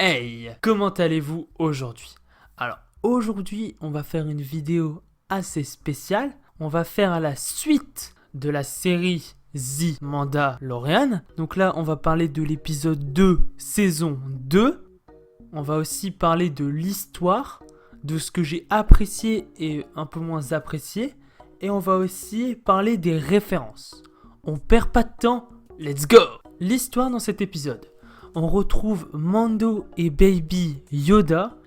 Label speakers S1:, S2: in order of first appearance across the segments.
S1: Hey, comment allez-vous aujourd'hui? Alors, aujourd'hui, on va faire une vidéo assez spéciale. On va faire la suite de la série The Mandalorian. Donc là, on va parler de l'épisode 2, saison 2. On va aussi parler de l'histoire, de ce que j'ai apprécié et un peu moins apprécié. Et on va aussi parler des références. On perd pas de temps, let's go! L'histoire dans cet épisode. On retrouve Mando et Baby Yoda.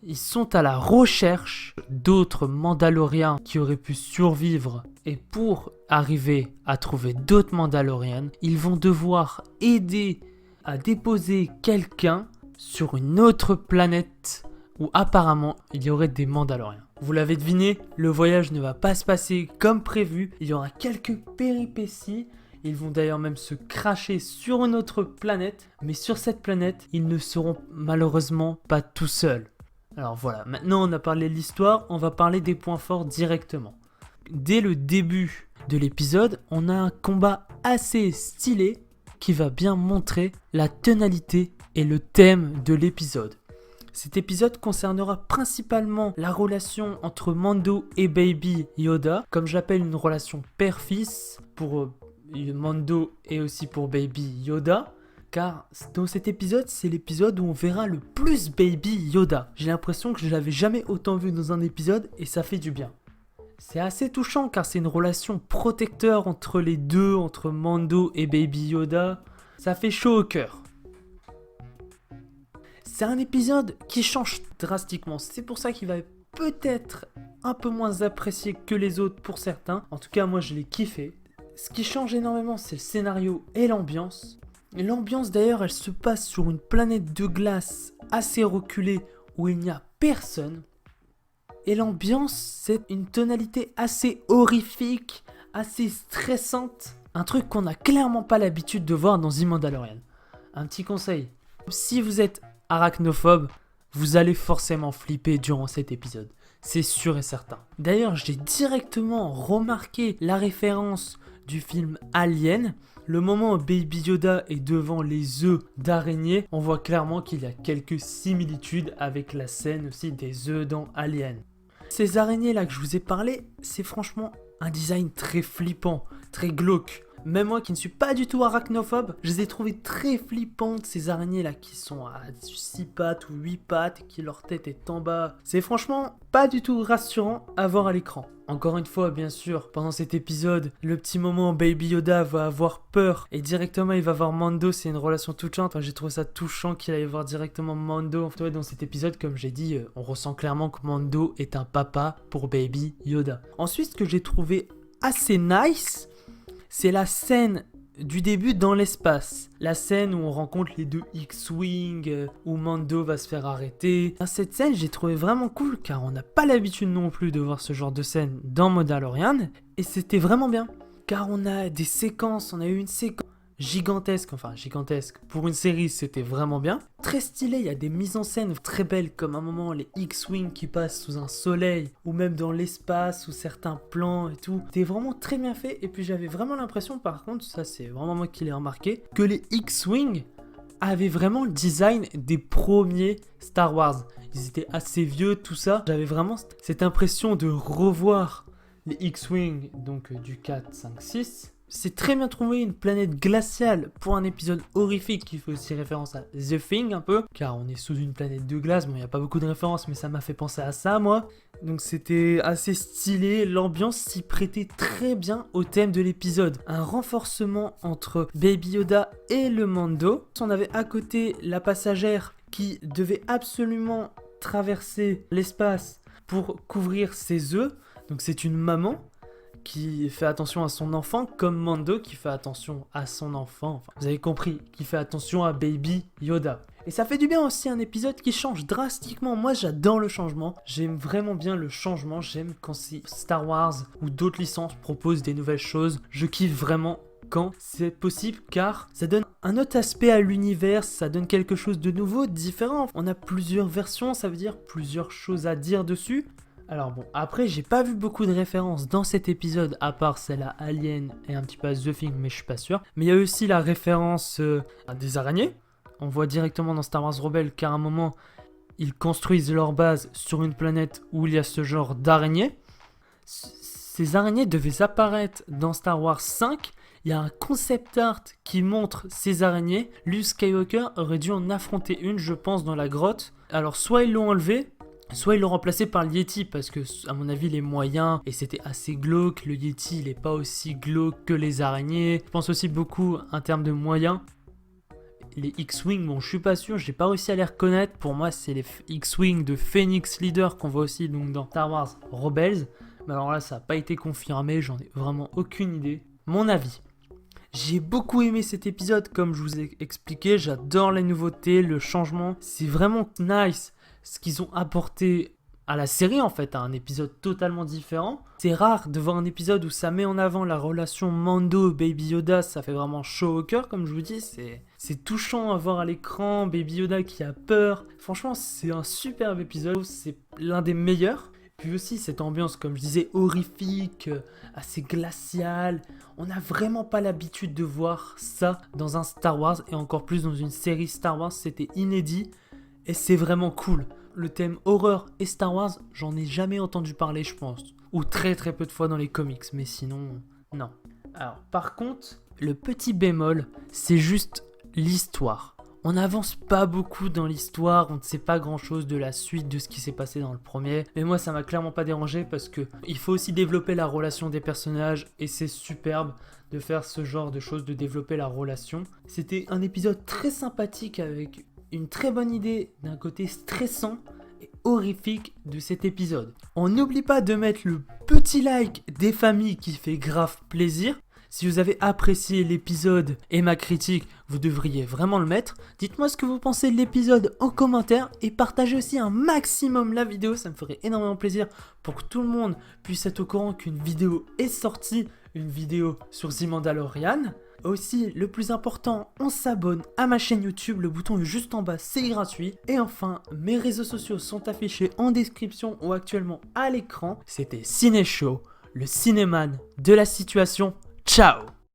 S1: Ils sont à la recherche d'autres Mandaloriens qui auraient pu survivre. Et pour arriver à trouver d'autres Mandalorians, ils vont devoir aider à déposer quelqu'un sur une autre planète où apparemment il y aurait des Mandaloriens. Vous l'avez deviné, le voyage ne va pas se passer comme prévu. Il y aura quelques péripéties. Ils vont d'ailleurs même se cracher sur une autre planète. Mais sur cette planète, ils ne seront malheureusement pas tout seuls. Alors voilà, maintenant on a parlé de l'histoire, on va parler des points forts directement. Dès le début de l'épisode, on a un combat assez stylé qui va bien montrer la tonalité et le thème de l'épisode. Cet épisode concernera principalement la relation entre Mando et Baby Yoda, comme je l'appelle une relation père-fils pour Mando et aussi pour Baby Yoda, car dans cet épisode, c'est l'épisode où on verra le plus Baby Yoda. J'ai l'impression que je l'avais jamais autant vu dans un épisode et ça fait du bien. C'est assez touchant car c'est une relation protecteur entre les deux, entre Mando et Baby Yoda. Ça fait chaud au cœur. C'est un épisode qui change drastiquement. C'est pour ça qu'il va peut-être un peu moins apprécié que les autres pour certains. En tout cas, moi, je l'ai kiffé. Ce qui change énormément, c'est le scénario et l'ambiance. Et l'ambiance, d'ailleurs, elle se passe sur une planète de glace assez reculée où il n'y a personne. Et l'ambiance, c'est une tonalité assez horrifique, assez stressante. Un truc qu'on n'a clairement pas l'habitude de voir dans The Mandalorian. Un petit conseil. Si vous êtes arachnophobe, vous allez forcément flipper durant cet épisode. C'est sûr et certain. D'ailleurs, j'ai directement remarqué la référence du film Alien. Le moment où Baby Yoda est devant les œufs d'araignée, on voit clairement qu'il y a quelques similitudes avec la scène aussi des œufs dans Alien. Ces araignées là que je vous ai parlé, c'est franchement un design très flippant, très glauque. Même moi qui ne suis pas du tout arachnophobe, je les ai trouvées très flippantes, ces araignées là qui sont à 6 pattes ou 8 pattes et qui leur tête est en bas. C'est franchement pas du tout rassurant à voir à l'écran. Encore une fois, bien sûr, pendant cet épisode, le petit moment où Baby Yoda va avoir peur et directement il va voir Mando, c'est une relation touchante. Enfin, j'ai trouvé ça touchant qu'il aille voir directement Mando. Dans cet épisode, comme j'ai dit, on ressent clairement que Mando est un papa pour Baby Yoda. Ensuite, ce que j'ai trouvé assez nice, c'est la scène du début dans l'espace. La scène où on rencontre les deux X-Wing, où Mando va se faire arrêter. Cette scène, j'ai trouvé vraiment cool, car on n'a pas l'habitude non plus de voir ce genre de scène dans Mandalorian. Et c'était vraiment bien, car on a des séquences, on a eu une séquence gigantesque, pour une série c'était vraiment bien. Très stylé, il y a des mises en scène très belles, comme un moment les X-Wing qui passent sous un soleil, ou même dans l'espace, ou certains plans et tout. C'était vraiment très bien fait, et puis j'avais vraiment l'impression, par contre, ça c'est vraiment moi qui l'ai remarqué, que les X-Wing avaient vraiment le design des premiers Star Wars. Ils étaient assez vieux, tout ça. J'avais vraiment cette impression de revoir les X-Wing, donc du 4, 5, 6. C'est très bien trouvé, une planète glaciale pour un épisode horrifique qui fait aussi référence à The Thing un peu, car on est sous une planète de glace. Bon, il n'y a pas beaucoup de références, mais ça m'a fait penser à ça, moi. Donc c'était assez stylé, l'ambiance s'y prêtait très bien au thème de l'épisode. Un renforcement entre Baby Yoda et le Mando. On avait à côté la passagère qui devait absolument traverser l'espace pour couvrir ses œufs. Donc c'est une maman qui fait attention à son enfant, comme Mando qui fait attention à son enfant. Enfin, vous avez compris, qui fait attention à Baby Yoda. Et ça fait du bien aussi, un épisode qui change drastiquement. Moi, j'adore le changement. J'aime vraiment bien le changement. J'aime quand Star Wars ou d'autres licences proposent des nouvelles choses. Je kiffe vraiment quand c'est possible, car ça donne un autre aspect à l'univers, ça donne quelque chose de nouveau, de différent. On a plusieurs versions, ça veut dire plusieurs choses à dire dessus. Alors bon, après j'ai pas vu beaucoup de références dans cet épisode, à part celle à Alien et un petit peu à The Thing, mais je suis pas sûr. Mais il y a aussi la référence à des araignées, on voit directement dans Star Wars Rebels qu'à un moment, ils construisent leur base sur une planète où il y a ce genre d'araignées. Ces araignées devaient apparaître dans Star Wars 5. Il y a un concept art qui montre ces araignées. Luke Skywalker aurait dû en affronter une, je pense, dans la grotte. Alors, soit ils l'ont enlevé, soit ils l'ont remplacé par le Yeti, parce que, à mon avis, les moyens, et c'était assez glauque. Le Yeti, il n'est pas aussi glauque que les araignées. Je pense aussi beaucoup en termes de moyens. Les X-Wing, bon, je suis pas sûr, j'ai pas réussi à les reconnaître. Pour moi, c'est les X-Wing de Phoenix Leader qu'on voit aussi donc dans Star Wars Rebels. Mais alors là, ça n'a pas été confirmé, j'en ai vraiment aucune idée. Mon avis. J'ai beaucoup aimé cet épisode, comme je vous ai expliqué. J'adore les nouveautés, le changement. C'est vraiment nice ce qu'ils ont apporté à la série, en fait, à un épisode totalement différent. C'est rare de voir un épisode où ça met en avant la relation Mando-Baby Yoda. Ça fait vraiment chaud au cœur, comme je vous dis. C'est touchant à voir à l'écran Baby Yoda qui a peur. Franchement, c'est un superbe épisode. C'est l'un des meilleurs. Puis aussi cette ambiance, comme je disais, horrifique, assez glaciale. On n'a vraiment pas l'habitude de voir ça dans un Star Wars, et encore plus dans une série Star Wars. C'était inédit et c'est vraiment cool. Le thème horreur et Star Wars, j'en ai jamais entendu parler, je pense. Ou très très peu de fois dans les comics, mais sinon, non. Alors, par contre, le petit bémol, c'est juste l'histoire. On n'avance pas beaucoup dans l'histoire, on ne sait pas grand chose de la suite de ce qui s'est passé dans le premier. Mais moi, ça m'a clairement pas dérangé parce que il faut aussi développer la relation des personnages et c'est superbe de faire ce genre de choses, de développer la relation. C'était un épisode très sympathique avec une très bonne idée d'un côté stressant et horrifique de cet épisode. On n'oublie pas de mettre le petit like des familles qui fait grave plaisir. Si vous avez apprécié l'épisode et ma critique, vous devriez vraiment le mettre. Dites-moi ce que vous pensez de l'épisode en commentaire et partagez aussi un maximum la vidéo, ça me ferait énormément plaisir pour que tout le monde puisse être au courant qu'une vidéo est sortie, une vidéo sur The Mandalorian. Aussi, le plus important, on s'abonne à ma chaîne YouTube, le bouton est juste en bas, c'est gratuit. Et enfin, mes réseaux sociaux sont affichés en description ou actuellement à l'écran. C'était CinéShow, le cinéman de la situation. Ciao!